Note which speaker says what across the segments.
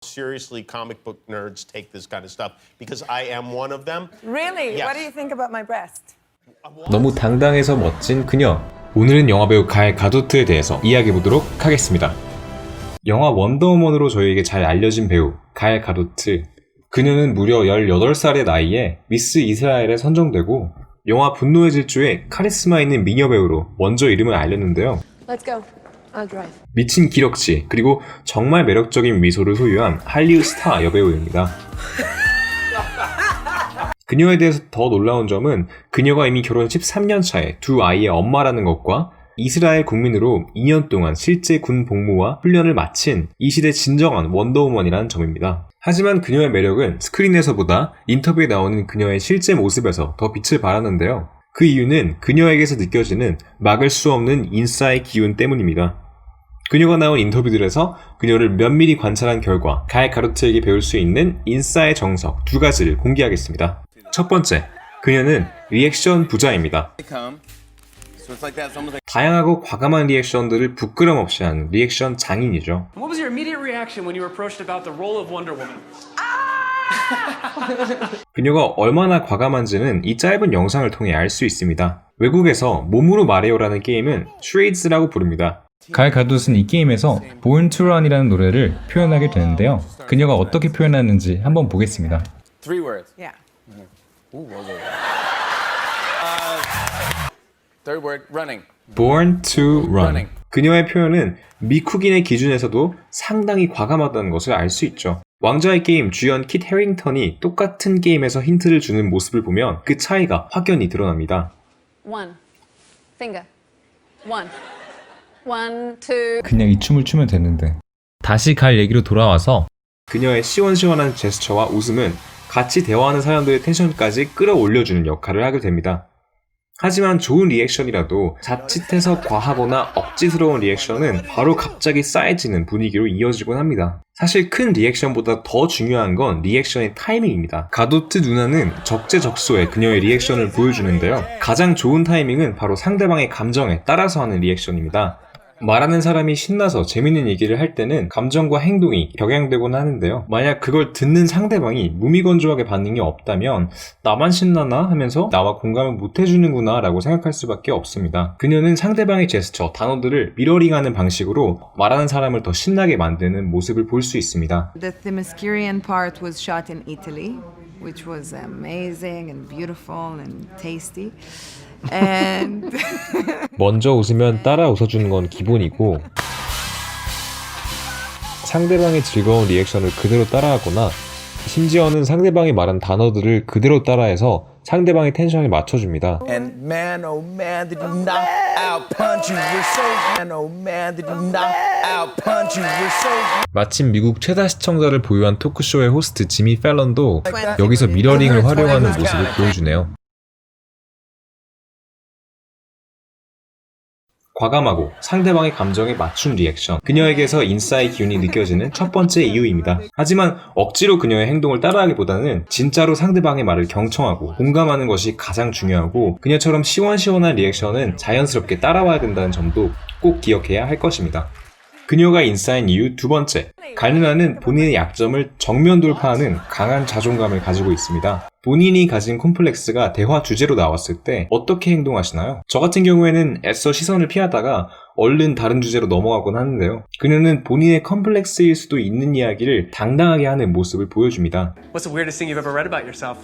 Speaker 1: Seriously, comic book nerds take this kind of stuff because I am one of them.
Speaker 2: Really?
Speaker 1: Yes.
Speaker 2: What do you think about my breast?
Speaker 3: 너무 당당해서 멋진 그녀. 오늘은 영화배우 가엘 가도트에 대해서 이야기해보도록 하겠습니다. 영화 원더우먼으로 저희에게 잘 알려진 배우 가엘 가도트. 그녀는 무려 18살의 나이에 미스 이스라엘에 선정되고 영화 분노의 질주에 카리스마 있는 미녀 배우로 먼저 이름을 알렸는데요.
Speaker 2: Let's go. I'll drive.
Speaker 3: 미친 기럭지 그리고 정말 매력적인 미소를 소유한 한리우드 스타 여배우입니다. 그녀에 대해서 더 놀라운 점은 그녀가 이미 결혼 13년 차에 두 아이의 엄마라는 것과 이스라엘 국민으로 2년 동안 실제 군 복무와 훈련을 마친 이 시대 진정한 원더우먼이라는 점입니다. 하지만 그녀의 매력은 스크린에서보다 인터뷰에 나오는 그녀의 실제 모습에서 더 빛을 발하는데요. 그 이유는 그녀에게서 느껴지는 막을 수 없는 인싸의 기운 때문입니다. 그녀가 나온 인터뷰들에서 그녀를 면밀히 관찰한 결과 가엘 가도트에게 배울 수 있는 인싸의 정석 두 가지를 공개하겠습니다. 첫 번째, 그녀는 리액션 부자입니다. 다양하고 과감한 리액션들을 부끄럼 없이 하는 리액션 장인이죠.
Speaker 4: What was your immediate reaction when you were approached about the role of Wonder Woman?
Speaker 3: 그녀가 얼마나 과감한지는 이 짧은 영상을 통해 알 수 있습니다. 외국에서 몸으로 말해요라는 게임은 Shades라고 부릅니다.
Speaker 5: 가엘 가도트는 이 게임에서 Born to Run이라는 노래를 표현하게 되는데요. 그녀가 어떻게 표현하는지 한번 보겠습니다.
Speaker 6: Three words.
Speaker 2: Yeah.
Speaker 6: Ooh, well done. Third word, running.
Speaker 3: Born to Run.
Speaker 6: Running.
Speaker 3: 그녀의 표현은 미국인의 기준에서도 상당히 과감하다는 것을 알 수 있죠. 왕좌의 게임 주연 킷 해링턴이 똑같은 게임에서 힌트를 주는 모습을 보면 그 차이가 확연히 드러납니다.
Speaker 7: One. Finger. One. One, two.
Speaker 5: 그냥 이 춤을 추면 되는데. 다시 갈 얘기로 돌아와서
Speaker 3: 그녀의 시원시원한 제스처와 웃음은 같이 대화하는 사람들의 텐션까지 끌어올려주는 역할을 하게 됩니다. 하지만 좋은 리액션이라도 자칫해서 과하거나 억지스러운 리액션은 바로 갑자기 싸해지는 분위기로 이어지곤 합니다. 사실 큰 리액션보다 더 중요한 건 리액션의 타이밍입니다. 가도트 누나는 적재적소에 그녀의 리액션을 보여주는데요. 가장 좋은 타이밍은 바로 상대방의 감정에 따라서 하는 리액션입니다. 말하는 사람이 신나서 재밌는 얘기를 할 때는 감정과 행동이 격양되곤 하는데요. 만약 그걸 듣는 상대방이 무미건조하게 반응이 없다면 나만 신나나 하면서 나와 공감을 못 해주는구나 라고 생각할 수밖에 없습니다. 그녀는 상대방의 제스처, 단어들을 미러링하는 방식으로 말하는 사람을 더 신나게 만드는 모습을 볼 수 있습니다.
Speaker 8: The Themyscirian part was shot in Italy, which was amazing and beautiful and tasty. And
Speaker 3: 먼저 웃으면 따라 웃어주는 건 기본이고 상대방의 즐거운 리액션을 그대로 따라하거나 심지어는 상대방이 말한 단어들을 그대로 따라해서 상대방의 텐션을 맞춰줍니다.
Speaker 6: And man, oh man, did you knock out punch you were so man, oh man, did you knock out punch you were so
Speaker 3: 마침 미국 최다 시청자를 보유한 토크쇼의 호스트 지미 팰런도 여기서 미러링을 활용하는 모습을 보여주네요. 과감하고 상대방의 감정에 맞춘 리액션, 그녀에게서 인싸의 기운이 느껴지는 첫 번째 이유입니다. 하지만 억지로 그녀의 행동을 따라하기보다는 진짜로 상대방의 말을 경청하고 공감하는 것이 가장 중요하고 그녀처럼 시원시원한 리액션은 자연스럽게 따라와야 된다는 점도 꼭 기억해야 할 것입니다. 그녀가 인싸인 이유 두 번째, 갈 누나는 본인의 약점을 정면 돌파하는 강한 자존감을 가지고 있습니다. 본인이 가진 콤플렉스가 대화 주제로 나왔을 때 어떻게 행동하시나요? 저 같은 경우에는 애써 시선을 피하다가 얼른 다른 주제로 넘어가곤 하는데요. 그녀는 본인의 컴플렉스일 수도 있는 이야기를 당당하게 하는 모습을 보여줍니다.
Speaker 4: What's the weirdest thing you've ever read about yourself?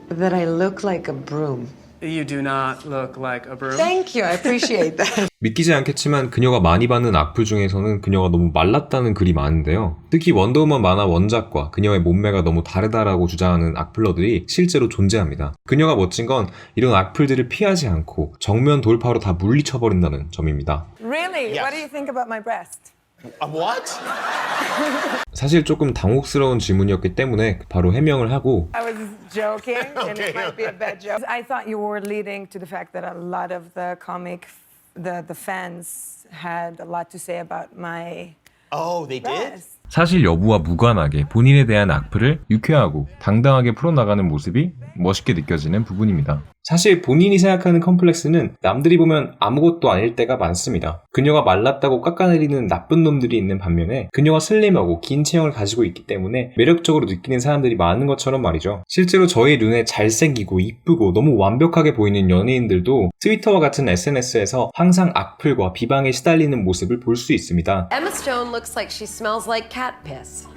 Speaker 8: that I look like a broom.
Speaker 4: You do not look like a broom.
Speaker 8: Thank you, I appreciate that.
Speaker 3: 믿기지 않겠지만 그녀가 많이 받는 악플 중에서는 그녀가 너무 말랐다는 글이 많은데요. 특히 원더우먼 만화 원작과 그녀의 몸매가 너무 다르다라고 주장하는 악플러들이 실제로 존재합니다. 그녀가 멋진 건 이런 악플들을 피하지 않고 정면 돌파로 다 물리쳐버린다는 점입니다.
Speaker 2: Really?
Speaker 1: Yes.
Speaker 2: What do you think about my breast?
Speaker 1: What?
Speaker 3: 사실 조금 당혹스러운 질문이었기 때문에 바로 해명을 하고
Speaker 2: I was joking, and it might be a bad joke. I thought you were leading to the fact that a lot of the comic, the fans had a lot to say about my
Speaker 1: Oh, they did?
Speaker 2: breast.
Speaker 5: 사실 여부와 무관하게 본인에 대한 악플을 유쾌하고 당당하게 풀어나가는 모습이 멋있게 느껴지는 부분입니다.
Speaker 3: 사실 본인이 생각하는 컴플렉스는 남들이 보면 아무것도 아닐 때가 많습니다. 그녀가 말랐다고 깎아내리는 나쁜 놈들이 있는 반면에 그녀가 슬림하고 긴 체형을 가지고 있기 때문에 매력적으로 느끼는 사람들이 많은 것처럼 말이죠. 실제로 저희 눈에 잘생기고 이쁘고 너무 완벽하게 보이는 연예인들도 트위터와 같은 SNS에서 항상 악플과 비방에 시달리는 모습을 볼 수 있습니다.
Speaker 9: Emma Stone looks like she smells like cat piss.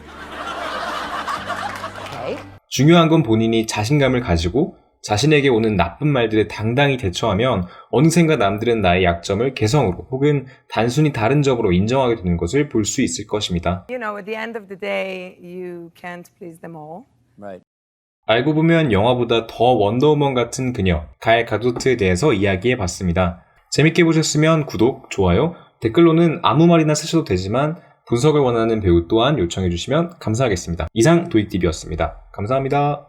Speaker 9: Okay.
Speaker 3: 중요한 건 본인이 자신감을 가지고 자신에게 오는 나쁜 말들에 당당히 대처하면 어느샌가 남들은 나의 약점을 개성으로 혹은 단순히 다른 점으로 인정하게 되는 것을 볼 수 있을 것입니다.
Speaker 2: You know, at the end of the day, you can't please them all.
Speaker 6: Right.
Speaker 3: 알고 보면 영화보다 더 원더우먼 같은 그녀, 가엘 가도트에 대해서 이야기해봤습니다. 재밌게 보셨으면 구독, 좋아요, 댓글로는 아무 말이나 쓰셔도 되지만 분석을 원하는 배우 또한 요청해주시면 감사하겠습니다. 이상 도익TV였습니다. 감사합니다.